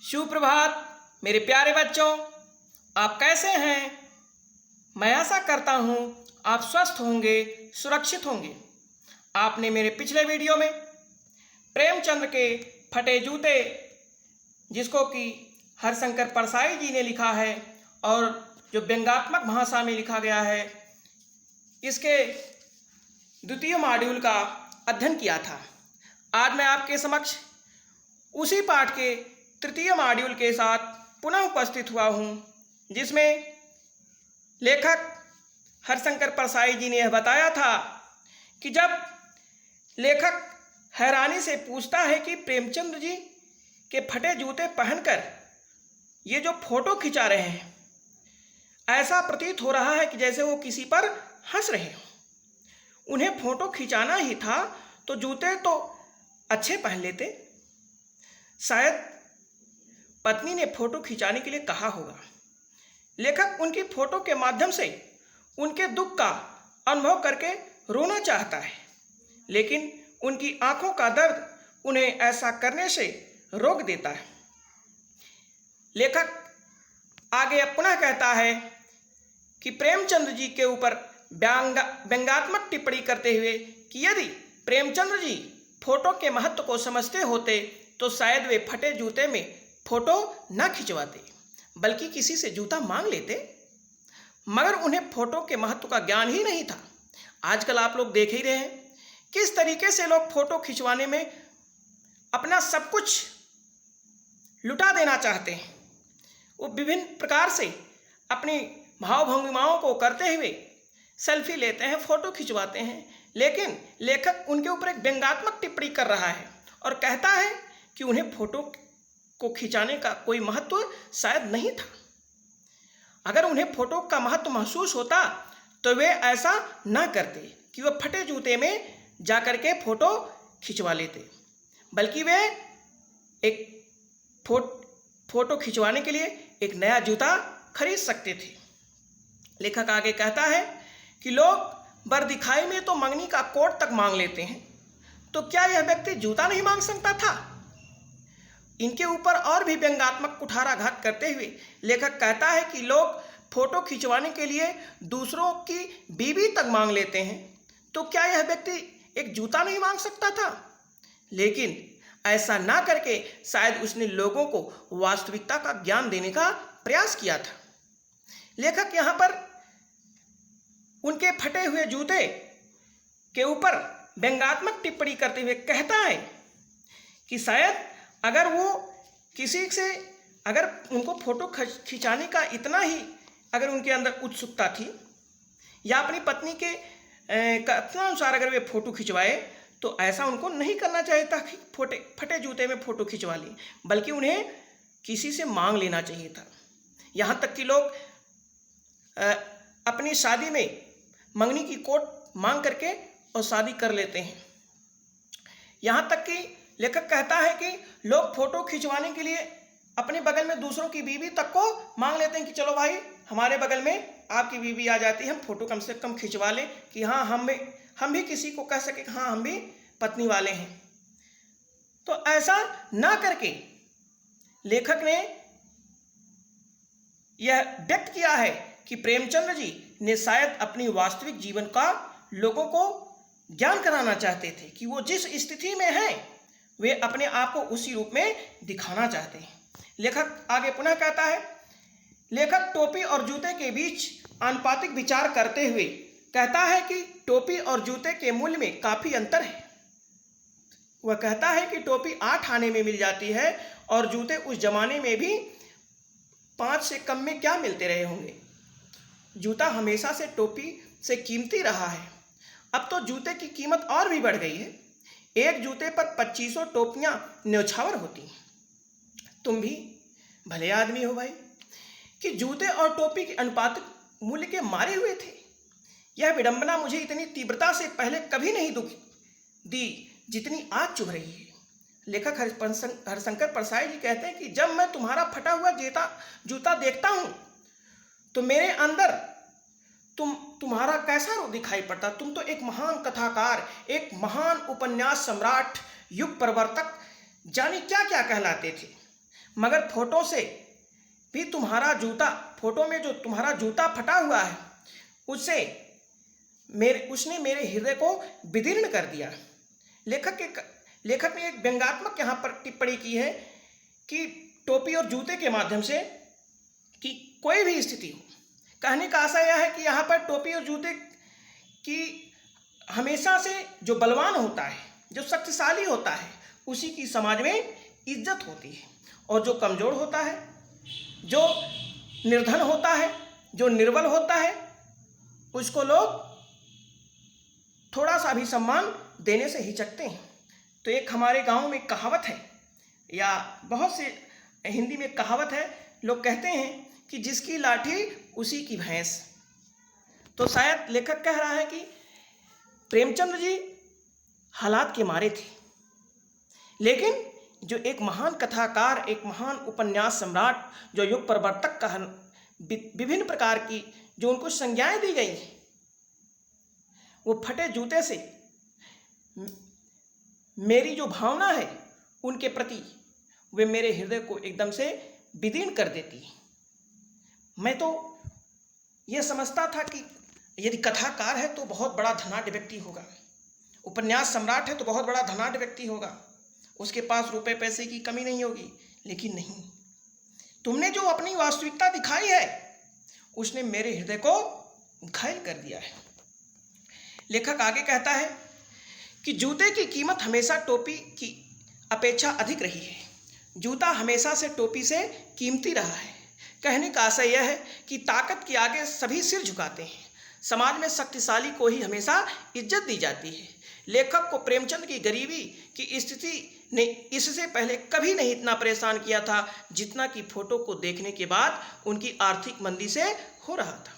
सुप्रभात मेरे प्यारे बच्चों, आप कैसे हैं? मैं आशा करता हूं आप स्वस्थ होंगे, सुरक्षित होंगे। आपने मेरे पिछले वीडियो में प्रेमचंद्र के फटे जूते, जिसको कि हरशंकर परसाई जी ने लिखा है और जो व्यंग्यात्मक भाषा में लिखा गया है, इसके द्वितीय मॉड्यूल का अध्ययन किया था। आज मैं आपके समक्ष उसी पाठ के तृतीय मॉड्यूल के साथ पुनः उपस्थित हुआ हूँ, जिसमें लेखक हरशंकर परसाई जी ने यह बताया था कि जब लेखक हैरानी से पूछता है कि प्रेमचंद्र जी के फटे जूते पहनकर ये जो फोटो खिंचा रहे हैं, ऐसा प्रतीत हो रहा है कि जैसे वो किसी पर हंस रहे हों। उन्हें फोटो खिंचाना ही था तो जूते तो अच्छे पहन लेते। शायद पत्नी ने फोटो खिंचाने के लिए कहा होगा। लेखक उनकी फोटो के माध्यम से उनके दुख का अनुभव करके रोना चाहता है, लेकिन उनकी आंखों का दर्द उन्हें ऐसा करने से रोक देता है। लेखक आगे पुनः कहता है कि प्रेमचंद्र जी के ऊपर व्यंग्यात्मक टिप्पणी करते हुए कि यदि प्रेमचंद्र जी फोटो के महत्व को समझते होते तो शायद वे फटे जूते में फोटो न खिंचवाते, बल्कि किसी से जूता मांग लेते। मगर उन्हें फोटो के महत्व का ज्ञान ही नहीं था। आजकल आप लोग देख ही रहे हैं किस तरीके से लोग फोटो खिंचवाने में अपना सब कुछ लुटा देना चाहते हैं। वो विभिन्न प्रकार से अपनी भाव भंगिमाओं को करते हुए सेल्फी लेते हैं, फोटो खिंचवाते हैं, लेकिन लेखक उनके ऊपर एक व्यंग्यात्मक टिप्पणी कर रहा है और कहता है कि उन्हें फोटो को खिंचाने का कोई महत्व शायद नहीं था। अगर उन्हें फोटो का महत्व महसूस होता तो वे ऐसा ना करते कि वह फटे जूते में जाकर के फोटो खिंचवा लेते, बल्कि वे एक फोटो खिंचवाने के लिए एक नया जूता खरीद सकते थे। लेखक आगे कहता है कि लोग बरदिखाई में तो मंगनी का कोट तक मांग लेते हैं, तो क्या यह व्यक्ति जूता नहीं मांग सकता था? इनके ऊपर और भी व्यंग्यात्मक कुठाराघात करते हुए लेखक कहता है कि लोग फोटो खिंचवाने के लिए दूसरों की बीवी तक मांग लेते हैं, तो क्या यह व्यक्ति एक जूता नहीं मांग सकता था? लेकिन ऐसा ना करके शायद उसने लोगों को वास्तविकता का ज्ञान देने का प्रयास किया था। लेखक यहाँ पर उनके फटे हुए जूते के ऊपर व्यंग्यात्मक टिप्पणी करते हुए कहता है कि शायद अगर वो किसी से अगर उनको फोटो खिंचाने का इतना ही अगर उनके अंदर उत्सुकता थी, या अपनी पत्नी के कथनानुसार अगर वे फोटो खिंचवाए, तो ऐसा उनको नहीं करना चाहिए था कि फटे जूते में फोटो खिंचवा ली, बल्कि उन्हें किसी से मांग लेना चाहिए था। यहाँ तक कि लोग अपनी शादी में मंगनी की कोट मांग करके और शादी कर लेते हैं। यहाँ तक कि लेखक कहता है कि लोग फोटो खिंचवाने के लिए अपने बगल में दूसरों की बीवी तक को मांग लेते हैं कि चलो भाई, हमारे बगल में आपकी बीवी आ जाती है, हम फोटो कम से कम खिंचवा लें कि हाँ हम भी किसी को कह सके कि हाँ हम भी पत्नी वाले हैं। तो ऐसा ना करके लेखक ने यह व्यक्त किया है कि प्रेमचंद्र जी ने शायद अपनी वास्तविक जीवन का लोगों को ज्ञान कराना चाहते थे कि वो जिस स्थिति में हैं वे अपने आप को उसी रूप में दिखाना चाहते हैं। लेखक आगे पुनः कहता है, लेखक टोपी और जूते के बीच आनुपातिक विचार करते हुए कहता है कि टोपी और जूते के मूल्य में काफ़ी अंतर है। वह कहता है कि टोपी 8 आने में मिल जाती है और जूते उस जमाने में भी 5 से कम में क्या मिलते रहे होंगे। जूता हमेशा से टोपी से कीमती रहा है। अब तो जूते की कीमत और भी बढ़ गई है। एक जूते पर 2500 टोपियां न्यौछावर होती हैं। तुम भी भले आदमी हो भाई कि जूते और टोपी के अनुपातिक मूल्य के मारे हुए थे। यह विडंबना मुझे इतनी तीव्रता से पहले कभी नहीं दुख दी जितनी आज चुभ रही है। लेखक हरशंकर परसाई जी कहते हैं कि जब मैं तुम्हारा फटा हुआ जूता देखता हूँ तो मेरे अंदर तुम्हारा कैसा रूप दिखाई पड़ता। तुम तो एक महान कथाकार, एक महान उपन्यास सम्राट, युग प्रवर्तक, जाने क्या क्या कहलाते थे। मगर फोटो से भी तुम्हारा जूता, फोटो में जो तुम्हारा जूता फटा हुआ है उसने मेरे हृदय को विदीर्ण कर दिया। लेखक ने एक व्यंग्यात्मक यहाँ पर टिप्पणी की है कि टोपी और जूते के माध्यम से कि कोई भी स्थिति हो, कहने का आशा यह है कि यहाँ पर टोपी और जूते की हमेशा से जो बलवान होता है, जो शक्तिशाली होता है, उसी की समाज में इज्जत होती है, और जो कमज़ोर होता है, जो निर्धन होता है, जो निर्बल होता है, उसको लोग थोड़ा सा भी सम्मान देने से हिचकते हैं। तो एक हमारे गांव में कहावत है, या बहुत से हिंदी में कहावत है, लोग कहते हैं कि जिसकी लाठी उसी की भैंस। तो शायद लेखक कह रहा है कि प्रेमचंद जी हालात के मारे थे, लेकिन जो एक महान कथाकार, एक महान उपन्यास सम्राट, जो युग प्रवर्तक का विभिन्न प्रकार की जो उनको संज्ञाएं दी गई, वो फटे जूते से मेरी जो भावना है उनके प्रति, वे मेरे हृदय को एकदम से विदीर्ण कर देती। मैं तो यह समझता था कि यदि कथाकार है तो बहुत बड़ा धनाढ्य व्यक्ति होगा, उपन्यास सम्राट है तो बहुत बड़ा धनाढ्य व्यक्ति होगा, उसके पास रुपए पैसे की कमी नहीं होगी। लेकिन नहीं, तुमने जो अपनी वास्तविकता दिखाई है उसने मेरे हृदय को घायल कर दिया है। लेखक आगे कहता है कि जूते की कीमत हमेशा टोपी की अपेक्षा अधिक रही है। जूता हमेशा से टोपी से कीमती रहा है। कहने का आशय यह है कि ताकत के आगे सभी सिर झुकाते हैं, समाज में शक्तिशाली को ही हमेशा इज्जत दी जाती है। लेखक को प्रेमचंद की गरीबी की स्थिति ने इससे पहले कभी नहीं इतना परेशान किया था जितना कि फोटो को देखने के बाद उनकी आर्थिक मंदी से हो रहा था।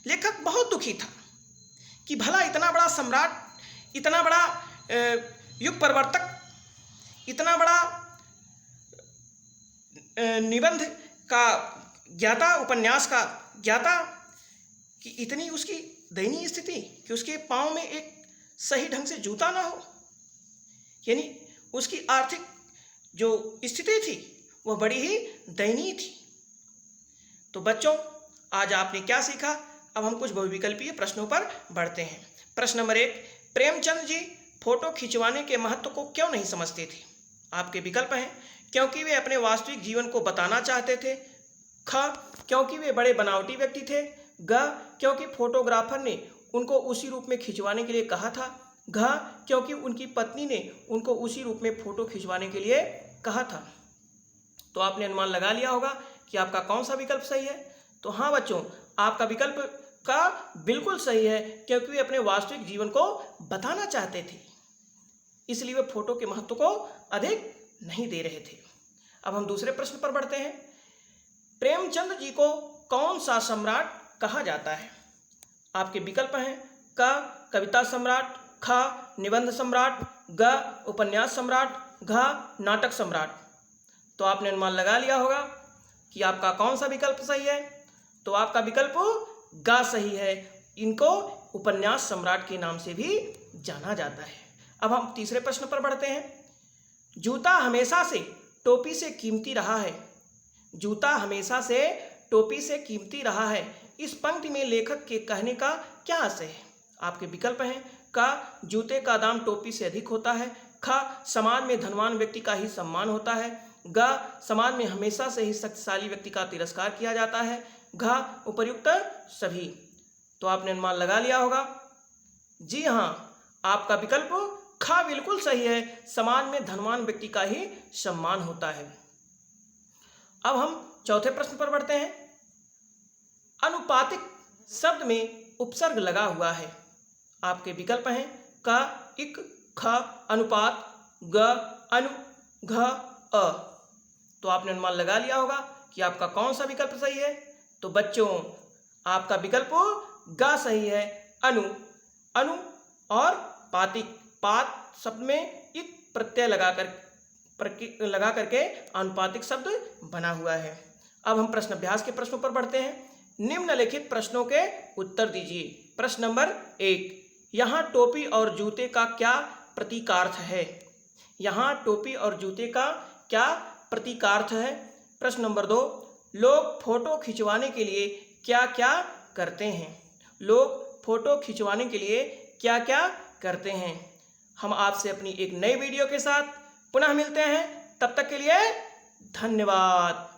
लेखक बहुत दुखी था कि भला इतना बड़ा सम्राट, इतना बड़ा युग प्रवर्तक, इतना बड़ा निबंध का ज्ञाता, उपन्यास का ज्ञाता, कि इतनी उसकी दयनीय स्थिति कि उसके पाँव में एक सही ढंग से जूता ना हो। यानी उसकी आर्थिक जो स्थिति थी वह बड़ी ही दयनीय थी। तो बच्चों, आज आपने क्या सीखा? अब हम कुछ बहुविकल्पीय प्रश्नों पर बढ़ते हैं। प्रश्न नंबर 1, प्रेमचंद जी फोटो खिंचवाने के महत्व को क्यों नहीं समझते थे? आपके विकल्प हैं क्योंकि वे अपने वास्तविक जीवन को बताना चाहते थे, ख क्योंकि वे बड़े बनावटी व्यक्ति थे, ग क्योंकि फोटोग्राफर ने उनको उसी रूप में खिंचवाने के लिए कहा था, घ क्योंकि उनकी पत्नी ने उनको उसी रूप में फोटो खिंचवाने के लिए कहा था। तो आपने अनुमान लगा लिया होगा कि आपका कौन सा विकल्प सही है। तो हाँ बच्चों, आपका विकल्प का बिल्कुल सही है, क्योंकि वे अपने वास्तविक जीवन को बताना चाहते थे, इसलिए वे फोटो के महत्व को अधिक नहीं दे रहे थे। अब हम दूसरे प्रश्न पर बढ़ते हैं। प्रेमचंद जी को कौन सा सम्राट कहा जाता है? आपके विकल्प हैं क कविता सम्राट, ख निबंध सम्राट, ग उपन्यास सम्राट, घ नाटक सम्राट। तो आपने अनुमान लगा लिया होगा कि आपका कौन सा विकल्प सही है। तो आपका विकल्प ग सही है। इनको उपन्यास सम्राट के नाम से भी जाना जाता है। अब हम तीसरे प्रश्न पर बढ़ते हैं। जूता हमेशा से टोपी से कीमती रहा है। जूता हमेशा से टोपी से कीमती रहा है, इस पंक्ति में लेखक के कहने का क्या आशय है? आपके विकल्प हैं क जूते का दाम टोपी से अधिक होता है, ख समाज में धनवान व्यक्ति का ही सम्मान होता है, ग समाज में हमेशा से ही शक्तिशाली व्यक्ति का तिरस्कार किया जाता है, घ उपर्युक्त सभी। तो आपने अनुमान लगा लिया होगा। जी हाँ, आपका विकल्प ख बिल्कुल सही है। समाज में धनवान व्यक्ति का ही सम्मान होता है। अब हम चौथे प्रश्न पर बढ़ते हैं। अनुपातिक शब्द में उपसर्ग लगा हुआ है। आपके विकल्प हैं क इक, ख अनुपात, ग अनु, घ अ। तो आपने अनुमान लगा लिया होगा कि आपका कौन सा विकल्प सही है। तो बच्चों, आपका विकल्प ग सही है। अनु, अनु और पातिक, पात शब्द में इक प्रत्यय लगा करके अनुपातिक शब्द बना हुआ है। अब हम प्रश्न अभ्यास के प्रश्नों पर बढ़ते हैं। निम्नलिखित प्रश्नों के उत्तर दीजिए। प्रश्न नंबर 1, यहाँ टोपी और जूते का क्या प्रतीकार्थ है? यहाँ टोपी और जूते का क्या प्रतीकार्थ है। प्रश्न नंबर 2, लोग फोटो खिंचवाने के लिए क्या क्या करते हैं? लोग फोटो खिंचवाने के लिए क्या क्या करते हैं? हम आपसे अपनी एक नई वीडियो के साथ पुनः मिलते हैं। तब तक के लिए धन्यवाद।